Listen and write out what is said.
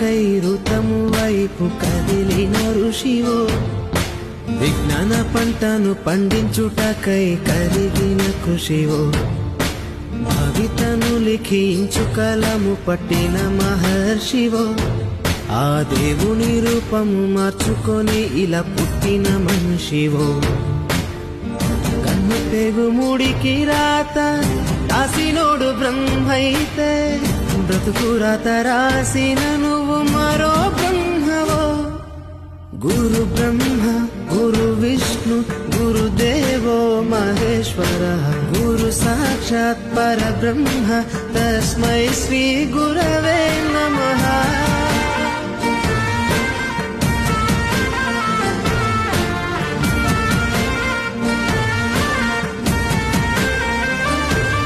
విద్యకై ఋతము వైపు కదిలిన ఋషివో, విజ్ఞాన పంటను పండించుటకై కరిగిన కృషివో, భవితను లిఖించు కలము పట్టిన మహర్షివో, ఆ దేవుని రూపము మార్చుకొని ఇలా పుట్టిన మనిషివో. కన్ను పెగు ముడికి రాత రాసినోడు బ్రహ్మైతే, బ్రతుకు రాత రాసిన నువ్వు మరో బ్రహ్మవో. గురు బ్రహ్మ గురు విష్ణు గురుదేవో మహేశ్వర, గురు సాక్షాత్ పరబ్రహ్మ తస్మై శ్రీ గురవే నమః.